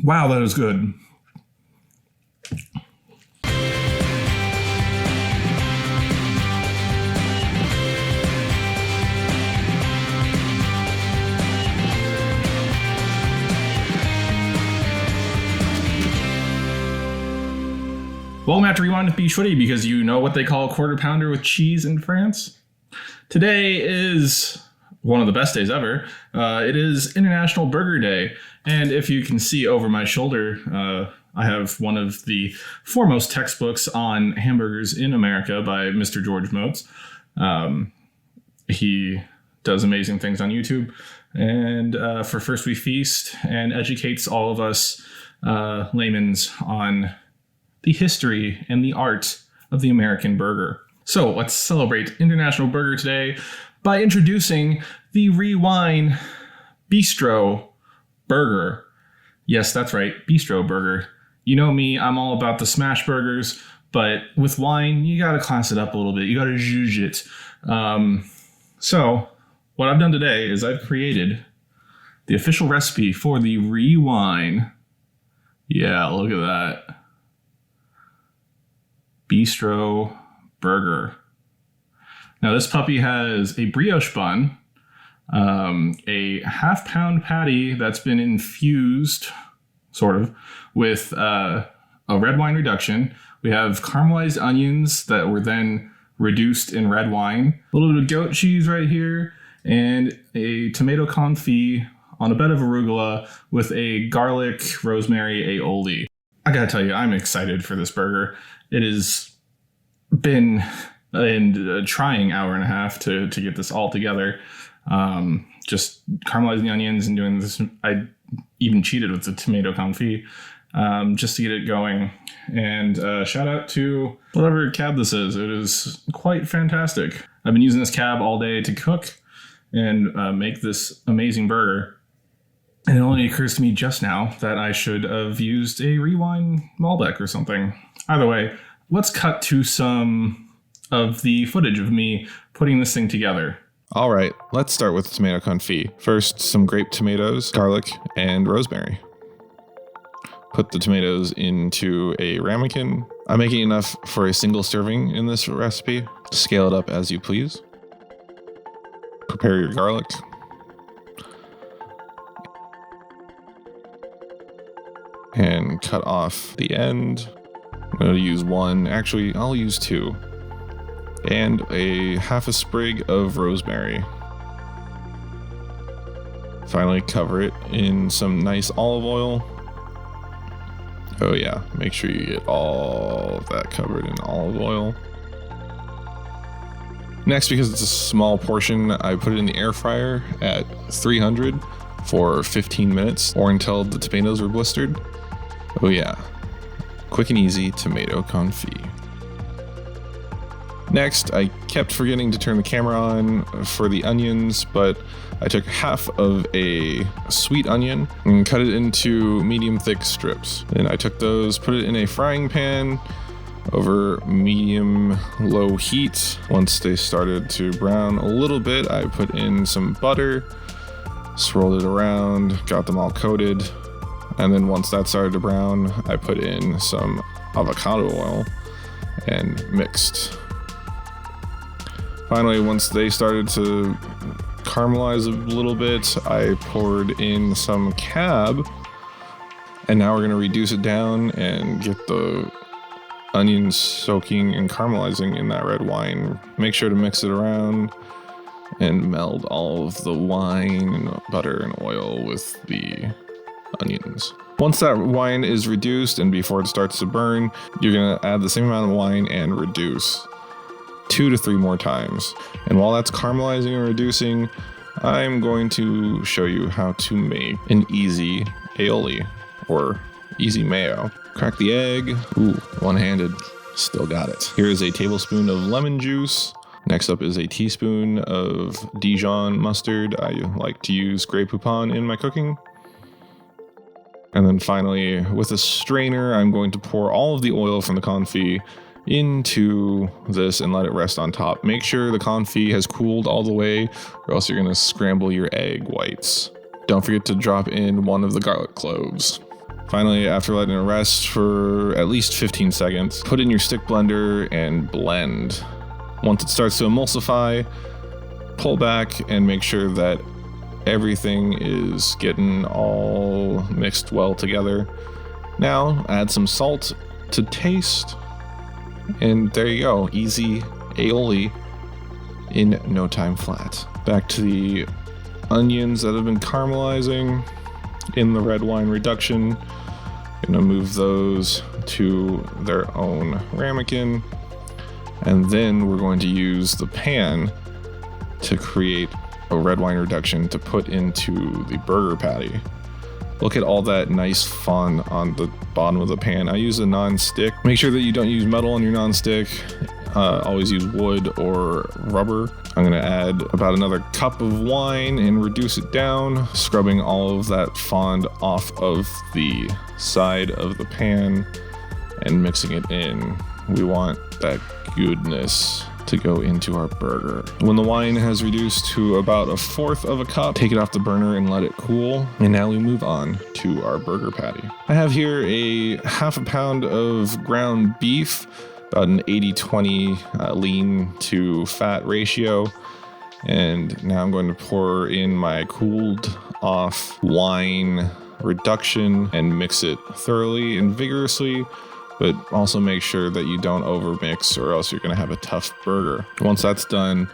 Wow, that is good. Welcome back to Rewind with bschwitty, because you know what they call a quarter pounder with cheese in France? Today is one of the best days ever. It is International Burger Day. And if you can see over my shoulder, I have one of the foremost textbooks on hamburgers in America by Mr. George Motes. He does amazing things on YouTube. And for First We Feast, and educates all of us laymen's on the history and the art of the American burger. So let's celebrate International Burger today by introducing the Rewind Bistro Burger. Yes, that's right, Bistro Burger. You know me, I'm all about the smash burgers, but with wine, you gotta class it up a little bit. You gotta zhuzh it. So what I've done today is I've created the official recipe for the Rewind. Yeah, look at that. Bistro Burger. Now this puppy has a brioche bun, a half-pound patty that's been infused, sort of, with a red wine reduction. We have caramelized onions that were then reduced in red wine, a little bit of goat cheese right here, and a tomato confit on a bed of arugula with a garlic rosemary aioli. I gotta tell you, I'm excited for this burger. It has been a trying hour and a half to get this all together. Just caramelizing the onions and doing this. I even cheated with the tomato confit just to get it going. And shout out to whatever cab this is. It is quite fantastic. I've been using this cab all day to cook and make this amazing burger. And it only occurs to me just now that I should have used a Rewind Malbec or something. Either way, let's cut to some of the footage of me putting this thing together. All right, let's start with the tomato confit. First, some grape tomatoes, garlic, and rosemary. Put the tomatoes into a ramekin. I'm making enough for a single serving in this recipe. Scale it up as you please. Prepare your garlic. And cut off the end. I'm going to use one, actually I'll use two. And a half a sprig of rosemary. Finally cover it in some nice olive oil. Oh yeah, make sure you get all of that covered in olive oil. Next, because it's a small portion, I put it in the air fryer at 300 for 15 minutes or until the tomatoes are blistered. Oh yeah, quick and easy tomato confit. Next, I kept forgetting to turn the camera on for the onions, but I took half of a sweet onion and cut it into medium thick strips. Then I took those, put it in a frying pan over medium low heat. Once they started to brown a little bit, I put in some butter, swirled it around, got them all coated. And then once that started to brown, I put in some avocado oil and mixed. Finally, once they started to caramelize a little bit, I poured in some cab. And now we're going to reduce it down and get the onions soaking and caramelizing in that red wine. Make sure to mix it around and meld all of the wine and butter and oil with the onions. Once that wine is reduced and before it starts to burn, you're going to add the same amount of wine and reduce 2 to 3 more times. And while that's caramelizing and reducing, I'm going to show you how to make an easy aioli or easy mayo. Crack the egg. Ooh, one-handed. Still got it. Here is a tablespoon of lemon juice. Next up is a teaspoon of Dijon mustard. I like to use Grape in my cooking. And then finally, with a strainer, I'm going to pour all of the oil from the confit into this and let it rest on top. Make sure the confit has cooled all the way, or else you're going to scramble your egg whites. Don't forget to drop in one of the garlic cloves. Finally, after letting it rest for at least 15 seconds, put in your stick blender and blend. Once it starts to emulsify, pull back and make sure that everything is getting all mixed well together. Now, add some salt to taste. And there you go, easy aioli in no time flat. Back to the onions that have been caramelizing in the red wine reduction. Gonna move those to their own ramekin. And then we're going to use the pan to create a red wine reduction to put into the burger patty. Look at all that nice fond on the bottom of the pan. I use a non-stick. Make sure that you don't use metal on your non-stick. Always use wood or rubber. I'm gonna add about another cup of wine and reduce it down, scrubbing all of that fond off of the side of the pan and mixing it in. We want that goodness to go into our burger. When the wine has reduced to about 1/4 of a cup, take it off the burner and let it cool. And now we move on to our burger patty. I have here a 1/2 pound of ground beef, about an 80-20 lean to fat ratio. And now I'm going to pour in my cooled off wine reduction and mix it thoroughly and vigorously, but also make sure that you don't overmix or else you're going to have a tough burger. Once that's done,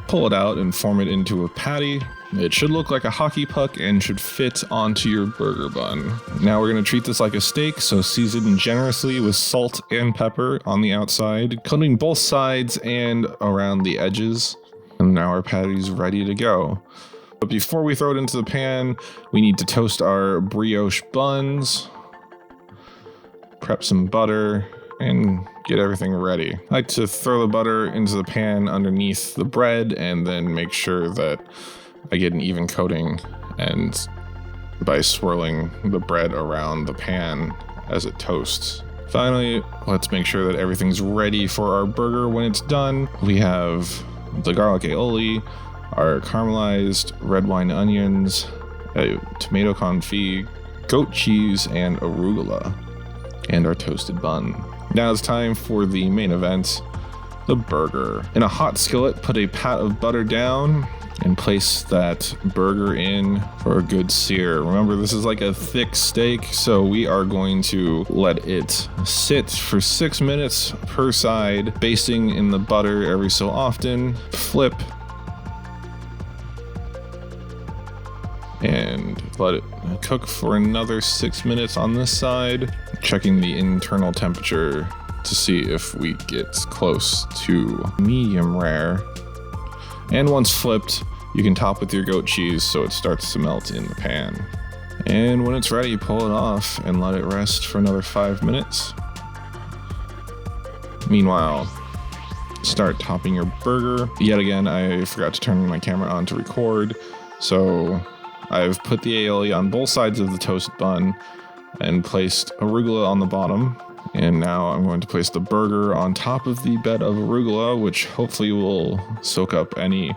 pull it out and form it into a patty. It should look like a hockey puck and should fit onto your burger bun. Now we're going to treat this like a steak, so season generously with salt and pepper on the outside, coating both sides and around the edges. And now our patty's ready to go. But before we throw it into the pan, we need to toast our brioche buns, prep some butter, and get everything ready. I like to throw the butter into the pan underneath the bread and then make sure that I get an even coating, and by swirling the bread around the pan as it toasts. Finally, let's make sure that everything's ready for our burger when it's done. We have the garlic aioli, our caramelized red wine onions, a tomato confit, goat cheese, and arugula, and our toasted bun. Now it's time for the main event, the burger. In a hot skillet, put a pat of butter down and place that burger in for a good sear. Remember, this is like a thick steak, so we are going to let it sit for 6 minutes per side, basting in the butter every so often. Flip and let it cook for another 6 minutes on this side, checking the internal temperature to see if we get close to medium rare. And once flipped, you can top with your goat cheese so it starts to melt in the pan. And when it's ready, pull it off and let it rest for another 5 minutes. Meanwhile, start topping your burger. Yet again, I forgot to turn my camera on to record, so I've put the aioli on both sides of the toasted bun and placed arugula on the bottom. And now I'm going to place the burger on top of the bed of arugula, which hopefully will soak up any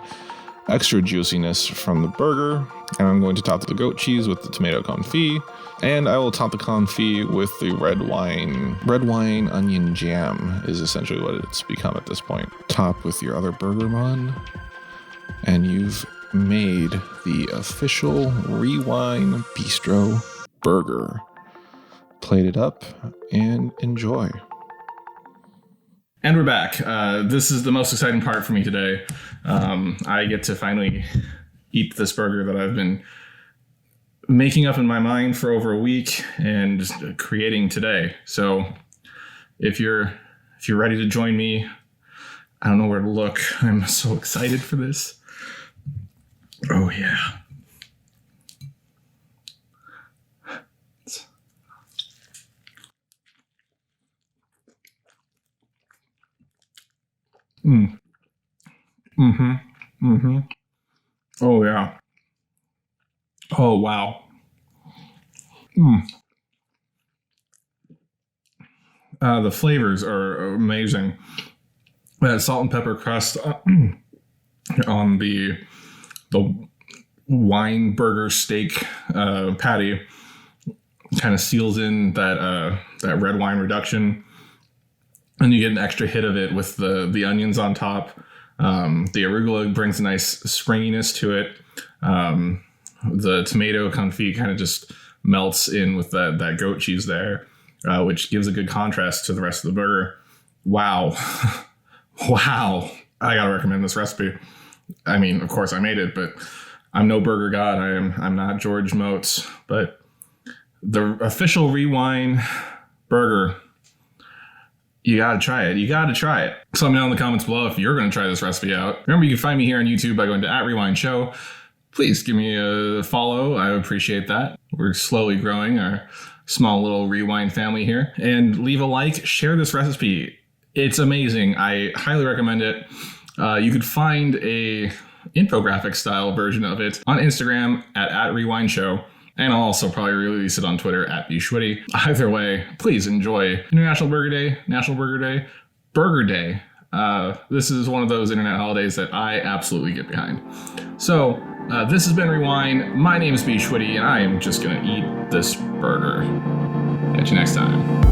extra juiciness from the burger. And I'm going to top the goat cheese with the tomato confit. And I will top the confit with the red wine onion jam is essentially what it's become at this point. Top with your other burger bun. And you've made the official Rewind Bistro Burger. Plate it up and enjoy. And we're back. This is the most exciting part for me today. I get to finally eat this burger that I've been making up in my mind for over a week and creating today. So if you're ready to join me, I don't know where to look. I'm so excited for this. Oh yeah. Oh yeah. Oh wow. The flavors are amazing. That salt and pepper crust on the wine burger steak patty kind of seals in that red wine reduction, and you get an extra hit of it with the onions on top. The arugula brings a nice springiness to it. The tomato confit kind of just melts in with that goat cheese there, which gives a good contrast to the rest of the burger. Wow. Wow. I gotta recommend this recipe. I mean, of course I made it, but I'm no burger god. I'm not George Motes, but the official Rewind burger, you gotta try it. You gotta try it. So let me know in the comments below if you're gonna try this recipe out. Remember, you can find me here on YouTube by going to @RewindShow. Please give me a follow. I appreciate that. We're slowly growing our small little Rewind family here. And leave a like, share this recipe. It's amazing. I highly recommend it. You could find a infographic style version of it on Instagram at @RewindShow. And I'll also probably release it on Twitter at bschwitty. Either way, please enjoy International Burger Day, National Burger Day, Burger Day. This is one of those internet holidays that I absolutely get behind. So this has been Rewind. My name is bschwitty, and I am just going to eat this burger. Catch you next time.